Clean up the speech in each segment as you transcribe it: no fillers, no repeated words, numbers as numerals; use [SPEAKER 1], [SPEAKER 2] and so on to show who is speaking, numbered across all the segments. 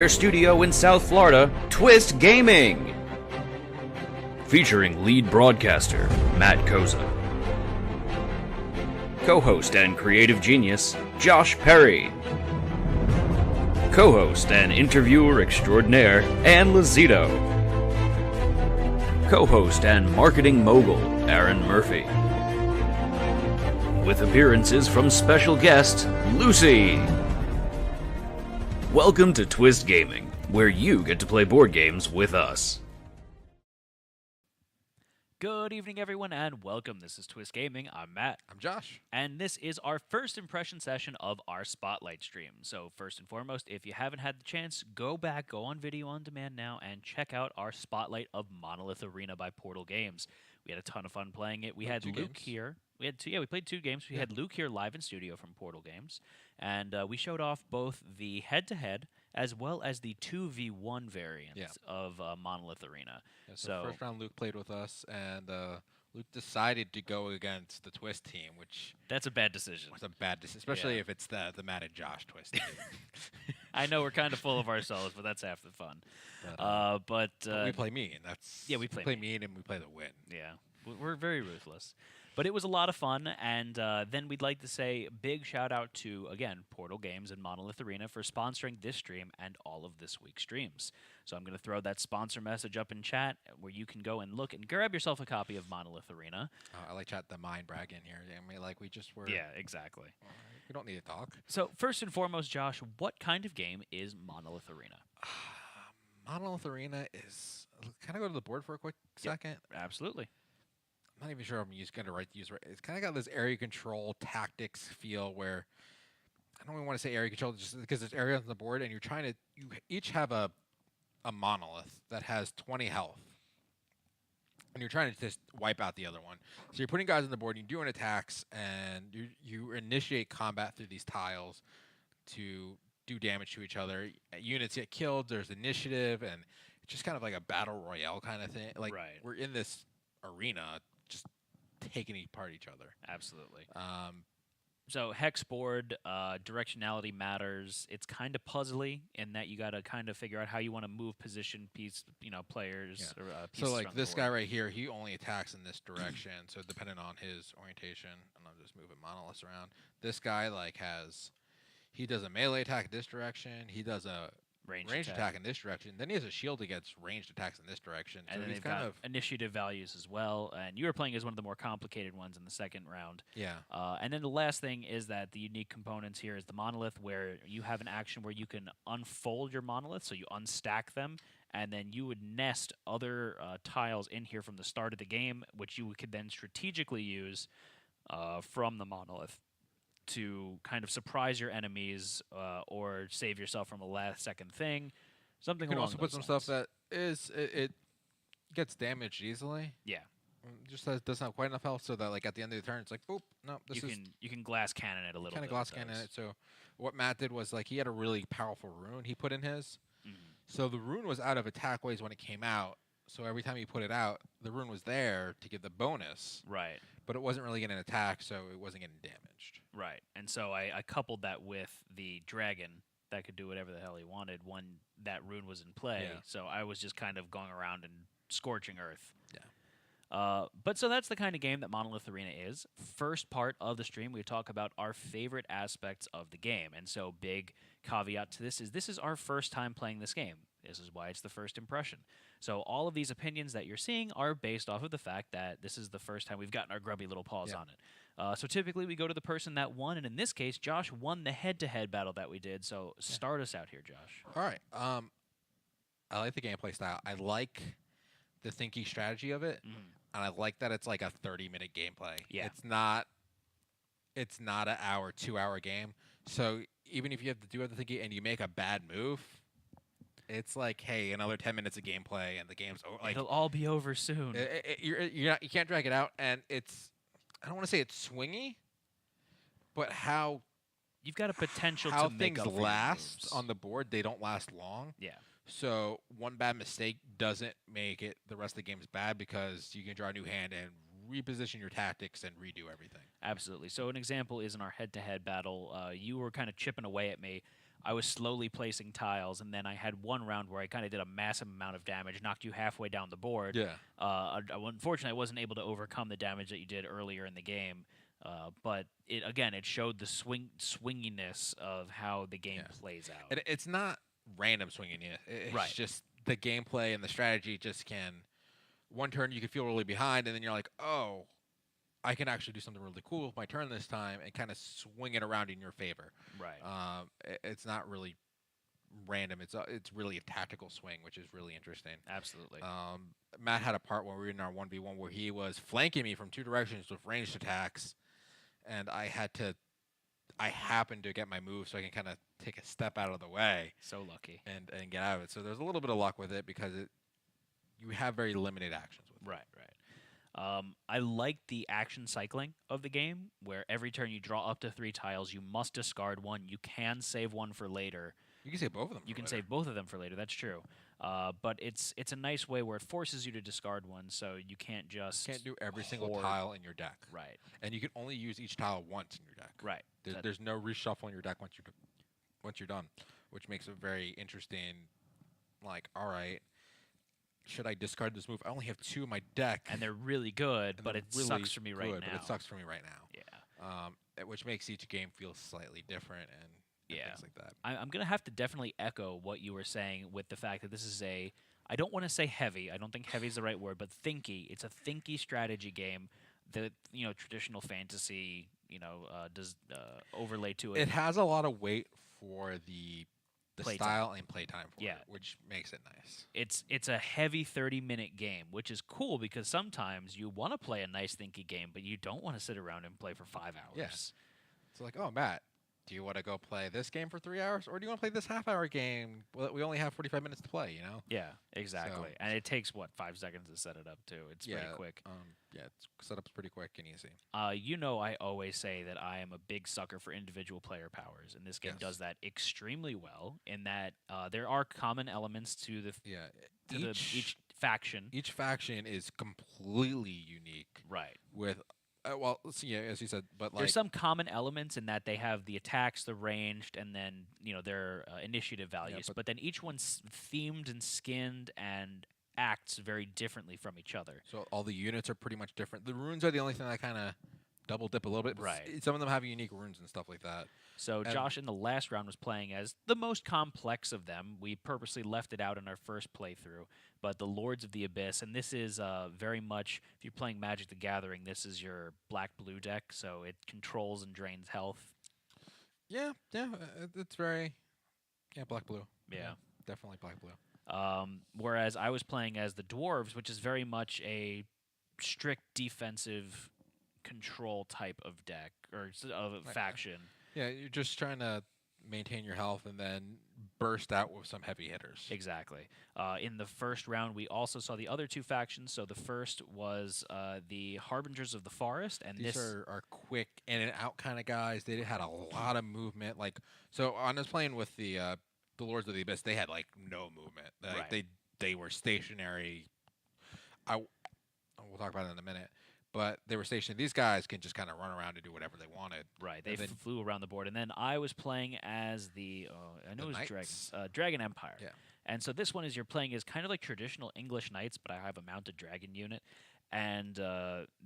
[SPEAKER 1] Their studio in South Florida, Twist Gaming. Featuring lead broadcaster, Matt Koza. Co-host and creative genius, Josh Perry. Co-host and interviewer extraordinaire, Ann Lazito. Co-host and marketing mogul, Aaron Murphy. With appearances from special guest, Lucy. Welcome to Twist Gaming, where you get to play board games with us.
[SPEAKER 2] Good evening, everyone, and welcome. This is Twist Gaming. I'm Matt.
[SPEAKER 3] I'm Josh.
[SPEAKER 2] And this is our first impression session of our Spotlight stream. So first and foremost, if you haven't had the chance, go on video on demand now and check out our Spotlight of Monolith Arena by Portal Games. We had a ton of fun playing it. We had Luke here. We played 2 games. We had Luke here live in studio from Portal Games. And we showed off both the head-to-head as well as the 2v1 variants of Monolith Arena.
[SPEAKER 3] Yeah, so first round, Luke played with us, and Luke decided to go against the Twist team, which...
[SPEAKER 2] That's a bad decision.
[SPEAKER 3] Was a bad decision, especially if it's the Matt and Josh Twist team.
[SPEAKER 2] I know we're kind of full of ourselves, but that's half the fun.
[SPEAKER 3] But we play mean. We play mean and we play the win.
[SPEAKER 2] Yeah, we're very ruthless. But it was a lot of fun, and then we'd like to say big shout-out to, again, Portal Games and Monolith Arena for sponsoring this stream and all of this week's streams. So I'm going to throw that sponsor message up in chat where you can go and look and grab yourself a copy of Monolith Arena.
[SPEAKER 3] I like chat the mind brag in here. I mean, like we just were...
[SPEAKER 2] Yeah, exactly.
[SPEAKER 3] We don't need to talk.
[SPEAKER 2] So first and foremost, Josh, what kind of game is Monolith Arena?
[SPEAKER 3] Monolith Arena is... Can I go to the board for a quick second?
[SPEAKER 2] Absolutely.
[SPEAKER 3] I'm not even sure I'm going to use right. It's kind of got this area control tactics feel where I don't even want to say area control just because there's areas on the board and you each have a monolith that has 20 health. And you're trying to just wipe out the other one. So you're putting guys on the board, you're doing attacks, and you initiate combat through these tiles to do damage to each other. Units get killed, there's initiative, and it's just kind of like a battle royale kind of thing. Like we're in this arena just taking apart each other.
[SPEAKER 2] Absolutely. So hex board, directionality matters. It's kind of puzzly in that you got to kind of figure out how you want to move position players.
[SPEAKER 3] Yeah.
[SPEAKER 2] Or, pieces
[SPEAKER 3] so like this
[SPEAKER 2] board.
[SPEAKER 3] guy right here, he only attacks in this direction. So depending on his orientation, and I'm just moving monoliths around. This guy he does a melee attack in this direction. He does a range attack in this direction. Then he has a shield against ranged attacks in this direction.
[SPEAKER 2] And
[SPEAKER 3] so
[SPEAKER 2] then
[SPEAKER 3] he's
[SPEAKER 2] they've got initiative values as well. And you were playing as one of the more complicated ones in the second round.
[SPEAKER 3] Yeah.
[SPEAKER 2] And then the last thing is that the unique components here is the monolith, where you have an action where you can unfold your monolith, so you unstack them, and then you would nest other tiles in here from the start of the game, which you could then strategically use from the monolith to kind of surprise your enemies or save yourself from a last-second thing, something along those lines.
[SPEAKER 3] You can also put some stuff that it gets damaged easily.
[SPEAKER 2] Yeah.
[SPEAKER 3] Just doesn't have quite enough health, so that like at the end of the turn, it's like, boop, no,
[SPEAKER 2] you can glass cannon it a little bit.
[SPEAKER 3] Kind of glass cannon it. So what Matt did was he had a really powerful rune he put in his. So the rune was out of attack ways when it came out. So every time you put it out, the rune was there to give the bonus.
[SPEAKER 2] Right.
[SPEAKER 3] But it wasn't really getting attacked, so it wasn't getting damaged.
[SPEAKER 2] Right. And so I coupled that with the dragon that could do whatever the hell he wanted when that rune was in play.
[SPEAKER 3] Yeah.
[SPEAKER 2] So I was just kind of going around and scorching earth.
[SPEAKER 3] Yeah.
[SPEAKER 2] But so that's the kind of game that Monolith Arena is. First part of the stream, we talk about our favorite aspects of the game. And so big caveat to this is our first time playing this game. This is why it's the first impression. So all of these opinions that you're seeing are based off of the fact that this is the first time we've gotten our grubby little paws on it. So typically we go to the person that won, and in this case, Josh won the head-to-head battle that we did. So start us out here, Josh.
[SPEAKER 3] All right. I like the gameplay style. I like the thinking strategy of it, and I like that it's like a 30-minute gameplay.
[SPEAKER 2] Yeah.
[SPEAKER 3] It's not an hour, 2-hour game. So even if you have to do other thinking and you make a bad move, it's like, hey, another 10 minutes of gameplay and the game's over. Like,
[SPEAKER 2] it'll all be over soon.
[SPEAKER 3] You can't drag it out, and it's, I don't want to say it's swingy, but how
[SPEAKER 2] you've got a potential to make
[SPEAKER 3] things
[SPEAKER 2] up for
[SPEAKER 3] last on the board, they don't last long.
[SPEAKER 2] Yeah.
[SPEAKER 3] So one bad mistake doesn't make it the rest of the game's bad because you can draw a new hand and reposition your tactics and redo everything.
[SPEAKER 2] Absolutely. So an example is in our head-to-head battle, you were kind of chipping away at me. I was slowly placing tiles, and then I had one round where I kind of did a massive amount of damage, knocked you halfway down the board.
[SPEAKER 3] Yeah.
[SPEAKER 2] Unfortunately, I wasn't able to overcome the damage that you did earlier in the game. But it showed the swinginess of how the game plays out.
[SPEAKER 3] And it's not random swinging. It's
[SPEAKER 2] Right.
[SPEAKER 3] just the gameplay and the strategy just can. One turn you can feel really behind, and then you're like, oh, I can actually do something really cool with my turn this time, and kind of swing it around in your favor.
[SPEAKER 2] Right.
[SPEAKER 3] It's not really random. It's really a tactical swing, which is really interesting.
[SPEAKER 2] Absolutely.
[SPEAKER 3] Matt had a part where we were in our 1v1 where he was flanking me from 2 directions with ranged attacks, and I happened to get my move so I can kind of take a step out of the way
[SPEAKER 2] So lucky.
[SPEAKER 3] and get out of it. So there's a little bit of luck with it because you have very limited actions with it.
[SPEAKER 2] Right. I like the action cycling of the game, where every turn you draw up to 3 tiles, you must discard one. You can save one for later.
[SPEAKER 3] You can save both of them.
[SPEAKER 2] You can save both of them for later. That's true. But it's a nice way where it forces you to discard one, so you can't just
[SPEAKER 3] You can't do every single
[SPEAKER 2] hoard.
[SPEAKER 3] tile in your deck.
[SPEAKER 2] Right.
[SPEAKER 3] And you can only use each tile once in your deck.
[SPEAKER 2] Right.
[SPEAKER 3] There's no reshuffle in your deck once you're done, which makes it very interesting. Like, all right, should I discard this move? I only have 2 in my deck,
[SPEAKER 2] And they're really good,
[SPEAKER 3] and
[SPEAKER 2] but
[SPEAKER 3] they're
[SPEAKER 2] it
[SPEAKER 3] really
[SPEAKER 2] sucks for me right
[SPEAKER 3] good,
[SPEAKER 2] now.
[SPEAKER 3] But it sucks for me right now.
[SPEAKER 2] Yeah.
[SPEAKER 3] Which makes each game feel slightly different and
[SPEAKER 2] Yeah.
[SPEAKER 3] things like that.
[SPEAKER 2] I'm going to have to definitely echo what you were saying with the fact that this is I don't want to say heavy. I don't think heavy is the right word, but thinky. It's a thinky strategy game that, traditional fantasy, does overlay to it.
[SPEAKER 3] It has a lot of weight for the
[SPEAKER 2] Playtime.
[SPEAKER 3] style and playtime for
[SPEAKER 2] Yeah.
[SPEAKER 3] it, which makes it nice.
[SPEAKER 2] It's a heavy 30-minute game, which is cool because sometimes you want to play a nice thinky game, but you don't want to sit around and play for 5 hours.
[SPEAKER 3] Yeah. It's like, oh, Matt, do you want to go play this game for 3 hours, or do you want to play this half-hour game? Well, we only have 45 minutes to play,
[SPEAKER 2] Yeah, exactly.
[SPEAKER 3] So-
[SPEAKER 2] And it takes 5 seconds to set it up too. It's pretty quick.
[SPEAKER 3] Setup's pretty quick and easy.
[SPEAKER 2] I always say that I am a big sucker for individual player powers, and this game
[SPEAKER 3] Yes.
[SPEAKER 2] does that extremely well. In that there are common elements to each faction.
[SPEAKER 3] Each faction is completely unique.
[SPEAKER 2] Right.
[SPEAKER 3] With as you said, but like
[SPEAKER 2] There's some common elements in that they have the attacks, the ranged, and then their initiative values. But then each one's themed and skinned and acts very differently from each other.
[SPEAKER 3] So all the units are pretty much different. The runes are the only thing that kind of double dip a little bit. But
[SPEAKER 2] Right.
[SPEAKER 3] Some of them have unique runes and stuff like that.
[SPEAKER 2] So
[SPEAKER 3] And-
[SPEAKER 2] Josh in the last round was playing as the most complex of them. We purposely left it out in our first playthrough, but the Lords of the Abyss, and this is very much, if you're playing Magic the Gathering, this is your black-blue deck, so it controls and drains health.
[SPEAKER 3] Yeah, it's very black blue.
[SPEAKER 2] Yeah.
[SPEAKER 3] Definitely black blue.
[SPEAKER 2] Whereas I was playing as the Dwarves, which is very much a strict defensive control type of deck or of faction.
[SPEAKER 3] Yeah, you're just trying to maintain your health and then burst out with some heavy hitters.
[SPEAKER 2] Exactly. In the first round, we also saw the other 2 factions. So the first was the Harbingers of the Forest, and
[SPEAKER 3] These
[SPEAKER 2] this
[SPEAKER 3] are quick in and out kind of guys. They had a lot of movement. Like, so on this playing with the Lords of the Abyss, they had like no movement. Like,
[SPEAKER 2] Right.
[SPEAKER 3] they were stationary. We'll talk about it in a minute. But they were stationary. These guys can just kind of run around and do whatever they wanted.
[SPEAKER 2] Right, they
[SPEAKER 3] And then-
[SPEAKER 2] flew around the board, and then I was playing as the I know
[SPEAKER 3] The
[SPEAKER 2] it was
[SPEAKER 3] Knights?
[SPEAKER 2] Dragon Empire.
[SPEAKER 3] Yeah.
[SPEAKER 2] And so this one is you're playing as kind of like traditional English knights, but I have a mounted dragon unit, and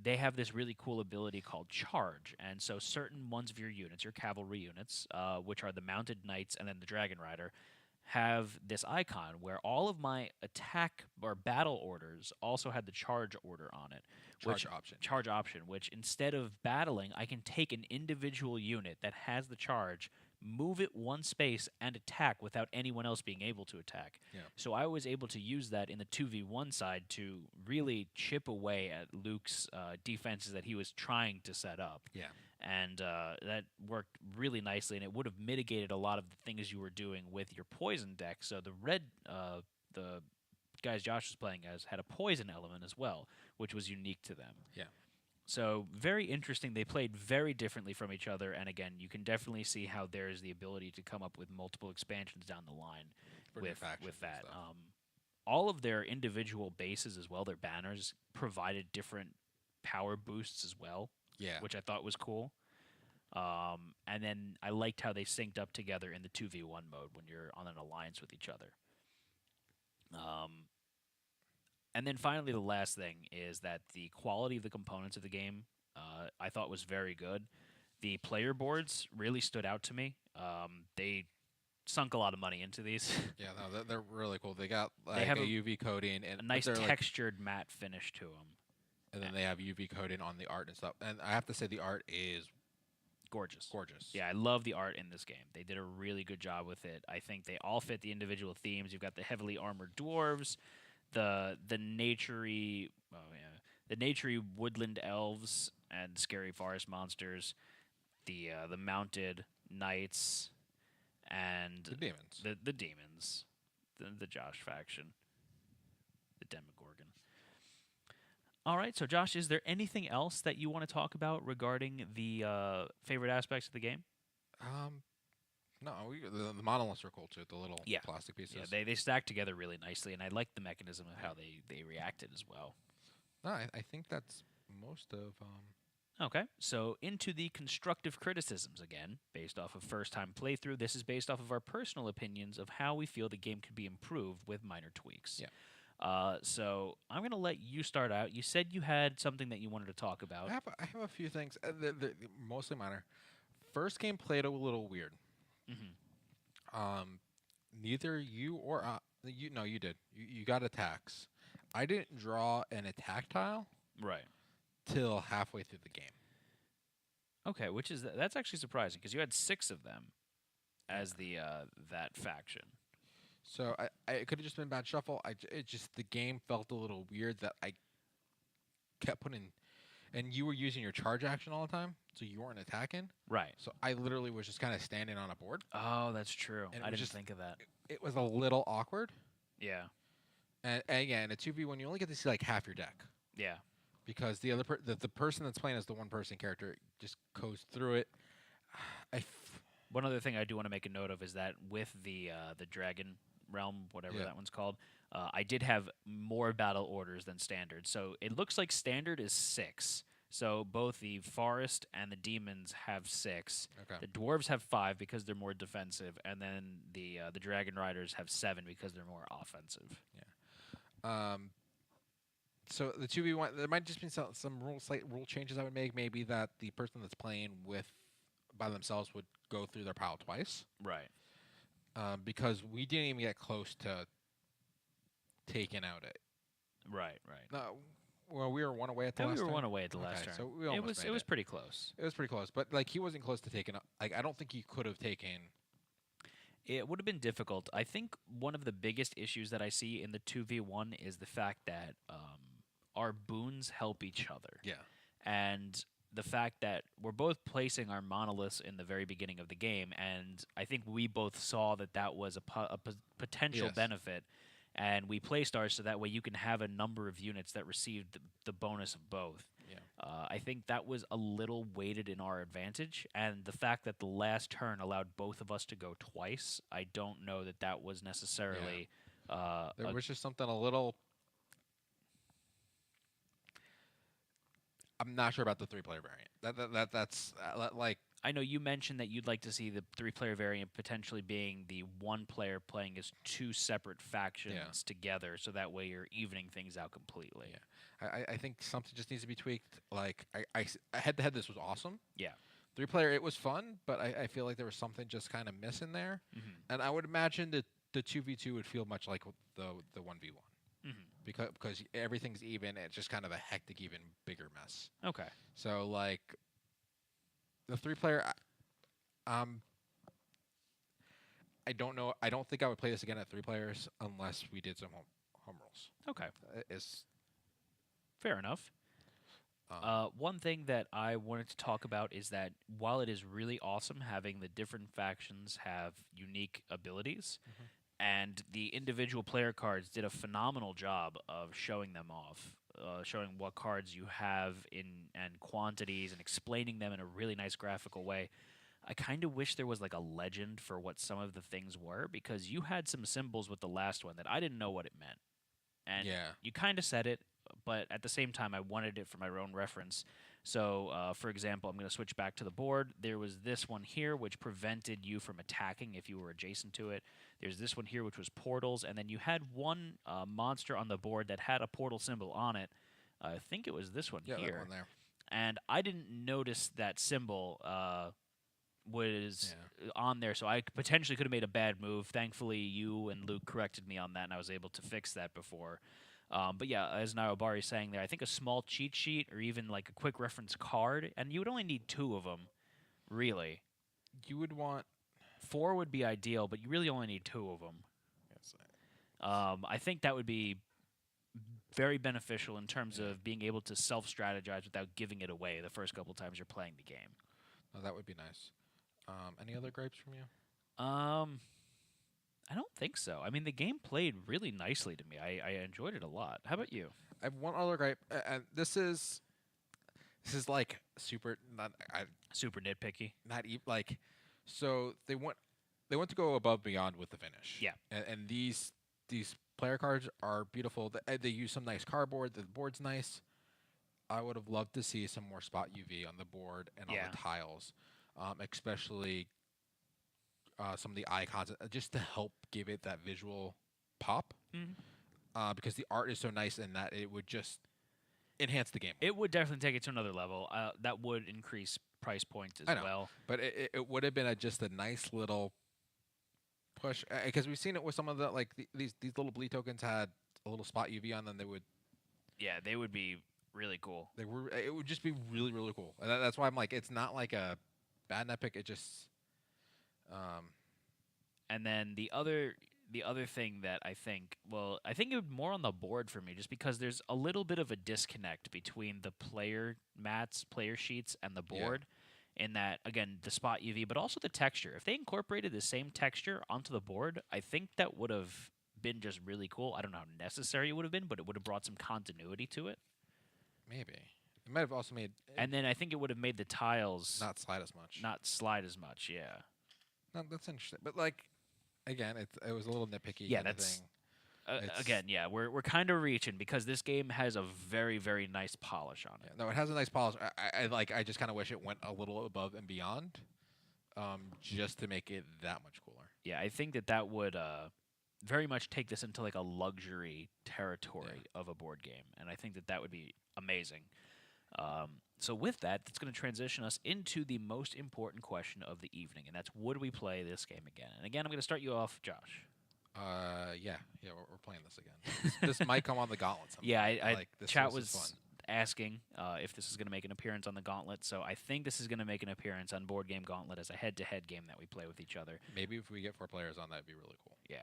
[SPEAKER 2] they have this really cool ability called Charge. And so certain ones of your units, your cavalry units, which are the mounted knights and then the dragon rider, have this icon where all of my attack or battle orders also had the charge order on it. Charge option, which instead of battling, I can take an individual unit that has the charge, move it 1 space, and attack without anyone else being able to attack.
[SPEAKER 3] Yeah.
[SPEAKER 2] So I was able to use that in the 2v1 side to really chip away at Luke's defenses that he was trying to set up.
[SPEAKER 3] Yeah.
[SPEAKER 2] And that worked really nicely, and it would have mitigated a lot of the things you were doing with your poison deck. So the guys Josh was playing as had a poison element as well, which was unique to them.
[SPEAKER 3] Yeah.
[SPEAKER 2] So very interesting. They played very differently from each other, and again, you can definitely see how there's the ability to come up with multiple expansions down the line
[SPEAKER 3] For new
[SPEAKER 2] with
[SPEAKER 3] factions and
[SPEAKER 2] that.
[SPEAKER 3] stuff.
[SPEAKER 2] All of their individual bases as well, their banners provided different power boosts as well,
[SPEAKER 3] Yeah.
[SPEAKER 2] which I thought was cool. And then I liked how they synced up together in the 2v1 mode when you're on an alliance with each other. And then finally, the last thing is that the quality of the components of the game I thought was very good. The player boards really stood out to me. They sunk a lot of money into these.
[SPEAKER 3] Yeah, no, they're really cool. They got
[SPEAKER 2] They
[SPEAKER 3] like
[SPEAKER 2] have
[SPEAKER 3] a UV coating and
[SPEAKER 2] a nice
[SPEAKER 3] they're, like,
[SPEAKER 2] textured matte finish to them.
[SPEAKER 3] and then they have UV coating on the art and stuff. And I have to say the art is
[SPEAKER 2] Gorgeous.
[SPEAKER 3] gorgeous.
[SPEAKER 2] Yeah, I love the art in this game. They did a really good job with it. I think they all fit the individual themes. You've got the heavily armored dwarves, the naturey, the naturey woodland elves and scary forest monsters, the mounted knights, and
[SPEAKER 3] The demons.
[SPEAKER 2] the demons, the Josh faction, the Demogorgon. All right, so Josh, is there anything else that you want to talk about regarding the favorite aspects of the game?
[SPEAKER 3] No, the monoliths are cool too. The little
[SPEAKER 2] Yeah.
[SPEAKER 3] plastic pieces.
[SPEAKER 2] Yeah, they stack together really nicely, and I like the mechanism of how they reacted as well.
[SPEAKER 3] No, I think that's most of.
[SPEAKER 2] Okay, so into the constructive criticisms again, based off of first-time playthrough. This is based off of our personal opinions of how we feel the game could be improved with minor tweaks.
[SPEAKER 3] Yeah.
[SPEAKER 2] So I'm going to let you start out. You said you had something that you wanted to talk about.
[SPEAKER 3] I have a few things. They're mostly minor. First game played a little weird.
[SPEAKER 2] Mm-hmm.
[SPEAKER 3] Neither you or you did. You got attacks. I didn't draw an attack tile
[SPEAKER 2] Right.
[SPEAKER 3] till halfway through the game.
[SPEAKER 2] Okay, that's actually surprising because you had 6 of them as the that faction.
[SPEAKER 3] So it could have just been bad shuffle. It just the game felt a little weird that I kept putting, and you were using your charge action all the time, so you weren't attacking.
[SPEAKER 2] Right.
[SPEAKER 3] So I literally was just kind of standing on a board.
[SPEAKER 2] Oh, that's true.
[SPEAKER 3] And it
[SPEAKER 2] I
[SPEAKER 3] was
[SPEAKER 2] didn't
[SPEAKER 3] just-
[SPEAKER 2] think of that.
[SPEAKER 3] It was a little awkward.
[SPEAKER 2] Yeah.
[SPEAKER 3] And again, a 2v1, you only get to see like half your deck
[SPEAKER 2] Yeah.
[SPEAKER 3] because the other the person that's playing as the one person character just goes through it.
[SPEAKER 2] One other thing I do want to make a note of is that with the Dragon Realm, whatever
[SPEAKER 3] Yeah.
[SPEAKER 2] that one's called, I did have more battle orders than standard. So it looks like standard is 6. So both the forest and the demons have 6.
[SPEAKER 3] Okay.
[SPEAKER 2] The dwarves have 5 because they're more defensive, and then the dragon riders have 7 because they're more offensive.
[SPEAKER 3] So the 2v1, there might just be some slight rule changes I would make. Maybe that the person that's playing by themselves would go through their pile twice.
[SPEAKER 2] Right.
[SPEAKER 3] Because we didn't even get close to taking out it.
[SPEAKER 2] Right.
[SPEAKER 3] No, well, we were one away at the
[SPEAKER 2] And
[SPEAKER 3] last
[SPEAKER 2] we were
[SPEAKER 3] turn.
[SPEAKER 2] one away at the last
[SPEAKER 3] Okay,
[SPEAKER 2] turn.
[SPEAKER 3] so we
[SPEAKER 2] it
[SPEAKER 3] almost
[SPEAKER 2] was
[SPEAKER 3] made
[SPEAKER 2] pretty close.
[SPEAKER 3] It was pretty close, but like he wasn't close to taking. Like I don't think he could have taken.
[SPEAKER 2] It would have been difficult. I think one of the biggest issues that I see in the 2v1 is the fact that our boons help each other.
[SPEAKER 3] Yeah.
[SPEAKER 2] And the fact that we're both placing our monoliths in the very beginning of the game, and I think we both saw that was a potential
[SPEAKER 3] Yes.
[SPEAKER 2] benefit, and we placed ours so that way you can have a number of units that receive the bonus of both.
[SPEAKER 3] Yeah.
[SPEAKER 2] I think that was a little weighted in our advantage, and the fact that the last turn allowed both of us to go twice, I don't know that was necessarily.
[SPEAKER 3] There was just something a little. I'm not sure about the 3-player variant. That's like.
[SPEAKER 2] I know you mentioned that you'd like to see the 3-player variant potentially being the one player playing as 2 separate factions together, so that way you're evening things out completely.
[SPEAKER 3] Yeah. I think something just needs to be tweaked. Like I head to head, this was awesome.
[SPEAKER 2] Yeah.
[SPEAKER 3] 3-player, it was fun, but I feel like there was something just kind of missing there.
[SPEAKER 2] Mm-hmm.
[SPEAKER 3] And I would imagine that the 2v2 would feel much like the 1v1
[SPEAKER 2] Mm-hmm.
[SPEAKER 3] because everything's even. It's just kind of a hectic, even bigger mess.
[SPEAKER 2] Okay.
[SPEAKER 3] So like the 3-player, I don't know. I don't think I would play this again at 3 players unless we did some home rules.
[SPEAKER 2] Okay.
[SPEAKER 3] Is
[SPEAKER 2] Fair enough. One thing that I wanted to talk about is that while it is really awesome having the different factions have unique abilities, and the individual player cards did a phenomenal job of showing them off, showing what cards you have and quantities and explaining them in a really nice graphical way. I kind of wish there was like a legend for what some of the things were, because you had some symbols with the last one that I didn't know what it meant. And
[SPEAKER 3] Yeah.
[SPEAKER 2] you kind of said it, but at the same time, I wanted it for my own reference. So, for example, I'm going to switch back to the board. There was this one here, which prevented you from attacking if you were adjacent to it. There's this one here, which was portals. And then you had one monster on the board that had a portal symbol on it. I think it was this one
[SPEAKER 3] Yeah,
[SPEAKER 2] here.
[SPEAKER 3] that one there.
[SPEAKER 2] And I didn't notice that symbol was on there, so I potentially could have made a bad move. Thankfully, you and Luke corrected me on that, and I was able to fix that before. But yeah, as Naobari is saying there, I think a small cheat sheet or even like a quick reference card, and you would only need 2 of them, really.
[SPEAKER 3] You would want
[SPEAKER 2] 4 would be ideal, but you really only need 2 of them.
[SPEAKER 3] yes,
[SPEAKER 2] I think that would be very beneficial in terms of being able to self-strategize without giving it away the first couple times you're playing the game.
[SPEAKER 3] no, that would be nice. Any other gripes from you?
[SPEAKER 2] I don't think so. I mean, the game played really nicely to me. I enjoyed it a lot. How about you?
[SPEAKER 3] I have one other gripe, and this is like super
[SPEAKER 2] Super nitpicky.
[SPEAKER 3] not even like so they want to go above and beyond with the finish.
[SPEAKER 2] Yeah.
[SPEAKER 3] And these player cards are beautiful. They use some nice cardboard. The board's nice. I would have loved to see some more spot UV on the board and on the tiles, especially some of the icons, just to help give it that visual pop. Because the art is so nice and that it would just enhance the game.
[SPEAKER 2] It would definitely take it to another level. That would increase price points as well.
[SPEAKER 3] But it would have been just a nice little push, because we've seen it with some of the these little bleed tokens had a little spot UV on them. They would be really cool. It would just be really, really cool. And that's why I'm like, it's not like a bad epic. It just
[SPEAKER 2] And then the other thing that I think it would more on the board for me, just because there's a little bit of a disconnect between the player mats, player sheets, and the board. In that, again, the spot UV, but also the texture. If they incorporated the same texture onto the board, I think that would have been just really cool. I don't know how necessary it would have been, but it would have brought some continuity to it.
[SPEAKER 3] Maybe. It might have also made...
[SPEAKER 2] And then I think it would have made the tiles...
[SPEAKER 3] Not slide as much.
[SPEAKER 2] Yeah.
[SPEAKER 3] No, that's interesting. But, again, it was a little nitpicky.
[SPEAKER 2] Yeah,
[SPEAKER 3] kind of
[SPEAKER 2] that's...
[SPEAKER 3] thing.
[SPEAKER 2] Again, yeah, we're kind of reaching because this game has a very, very nice polish on it.
[SPEAKER 3] Yeah, no, it has a nice polish. I just kind of wish it went a little above and beyond, just to make it that much cooler.
[SPEAKER 2] Yeah, I think that would very much take this into like a luxury territory of a board game, and I think that would be amazing. So with that, that's going to transition us into the most important question of the evening, and that's, would we play this game again? And again, I'm going to start you off, Josh.
[SPEAKER 3] Yeah, we're playing this again. This might come on the Gauntlet sometime.
[SPEAKER 2] Yeah,
[SPEAKER 3] this
[SPEAKER 2] chat
[SPEAKER 3] was
[SPEAKER 2] was asking if this is going to make an appearance on the Gauntlet, so I think this is going to make an appearance on Board Game Gauntlet as a head-to-head game that we play with each other.
[SPEAKER 3] Maybe if we get 4 players on, that'd be really cool.
[SPEAKER 2] Yeah.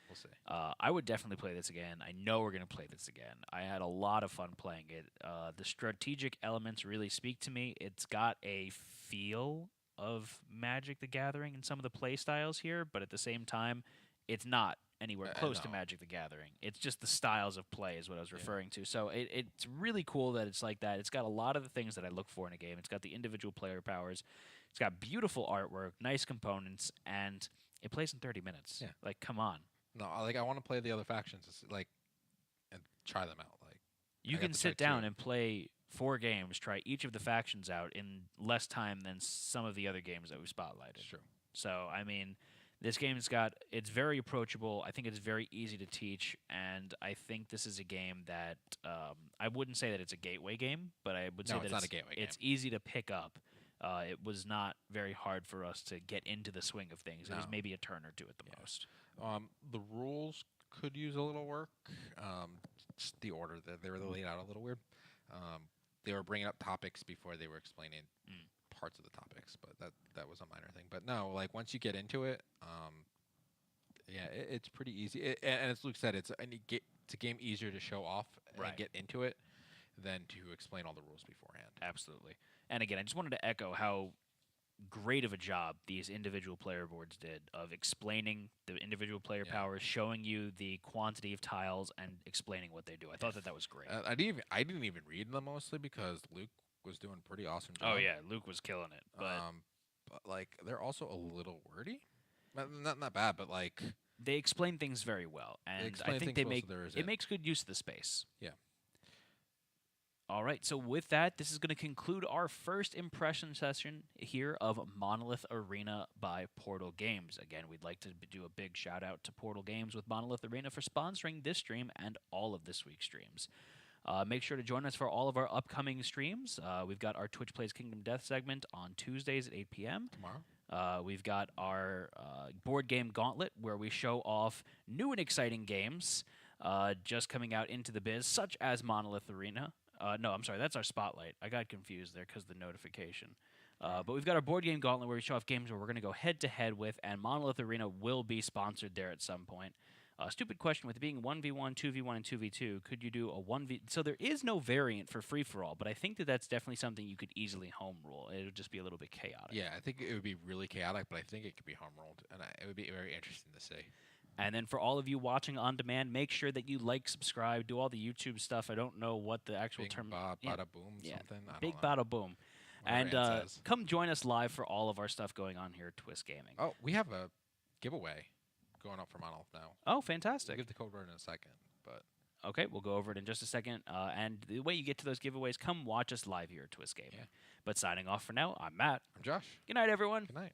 [SPEAKER 3] We'll see.
[SPEAKER 2] I would definitely play this again. I know we're going to play this again. I had a lot of fun playing it. The strategic elements really speak to me. It's got a feel of Magic the Gathering in some of the play styles here, but at the same time, it's not anywhere close to Magic the Gathering. It's just the styles of play is what I was referring to. So it's really cool that it's like that. It's got a lot of the things that I look for in a game. It's got the individual player powers. It's got beautiful artwork, nice components, and it plays in 30 minutes.
[SPEAKER 3] Yeah.
[SPEAKER 2] Like, come on.
[SPEAKER 3] No, I want to play the other factions, and try them out.
[SPEAKER 2] You can sit down and play 4 games, try each of the factions out in less time than some of the other games that we've spotlighted.
[SPEAKER 3] It's true.
[SPEAKER 2] So, I mean, this game's it's very approachable. I think it's very easy to teach, and I think this is a game that I wouldn't say that it's a gateway game, but I would say that
[SPEAKER 3] it's not a gateway game.
[SPEAKER 2] It's easy to pick up. It was not very hard for us to get into the swing of things. It was maybe a turn or 2 at the most.
[SPEAKER 3] The rules could use a little work. Just the order that they were laid out a little weird. They were bringing up topics before they were explaining parts of the topics, but that was a minor thing. But no, once you get into it, it's pretty easy. And as Luke said, it's a game easier to show off and get into it than to explain all the rules beforehand.
[SPEAKER 2] Absolutely. And again, I just wanted to echo how great of a job these individual player boards did of explaining the individual player powers, showing you the quantity of tiles, and explaining what they do. I thought that was great.
[SPEAKER 3] I didn't even read them mostly because Luke was doing a pretty awesome job.
[SPEAKER 2] Oh yeah, Luke was killing it. But
[SPEAKER 3] they're also a little wordy. Not bad, but
[SPEAKER 2] they explain things very well, and I think it makes good use of the space.
[SPEAKER 3] Yeah.
[SPEAKER 2] All right, so with that, this is going to conclude our first impression session here of Monolith Arena by Portal Games. Again, we'd like to do a big shout out to Portal Games with Monolith Arena for sponsoring this stream and all of this week's streams. Make sure to join us for all of our upcoming streams. We've got our Twitch Plays Kingdom Death segment on Tuesdays at 8 p.m.
[SPEAKER 3] Tomorrow.
[SPEAKER 2] We've got our board game gauntlet where we show off new and exciting games just coming out into the biz, such as Monolith Arena. No, I'm sorry, that's our spotlight. I got confused there because of the notification. But we've got our board game gauntlet where we show off games where we're going to go head-to-head with, and Monolith Arena will be sponsored there at some point. Stupid question, with it being 1v1, 2v1, and 2v2, could you do a 1v... So there is no variant for free-for-all, but I think that that's definitely something you could easily home rule. It would just be a little bit chaotic.
[SPEAKER 3] Yeah, I think it would be really chaotic, but I think it could be home rolled, and it would be very interesting to see.
[SPEAKER 2] And then for all of you watching on demand, make sure that you like, subscribe, do all the YouTube stuff. I don't know what the actual
[SPEAKER 3] Big
[SPEAKER 2] term...
[SPEAKER 3] bada boom, something. I
[SPEAKER 2] Big
[SPEAKER 3] don't know.
[SPEAKER 2] bada boom.
[SPEAKER 3] Whatever
[SPEAKER 2] And
[SPEAKER 3] Ant says.
[SPEAKER 2] come join us live for all of our stuff going on here at Twist Gaming.
[SPEAKER 3] Oh, we have a giveaway going up for Monolith now.
[SPEAKER 2] Oh,
[SPEAKER 3] We'll
[SPEAKER 2] fantastic.
[SPEAKER 3] give the code word in a second, but
[SPEAKER 2] Okay, we'll go over it in just a second. And the way you get to those giveaways, come watch us live here at Twist Gaming.
[SPEAKER 3] Yeah.
[SPEAKER 2] But signing off for now, I'm Matt.
[SPEAKER 3] I'm Josh.
[SPEAKER 2] Good night, everyone.
[SPEAKER 3] Good night.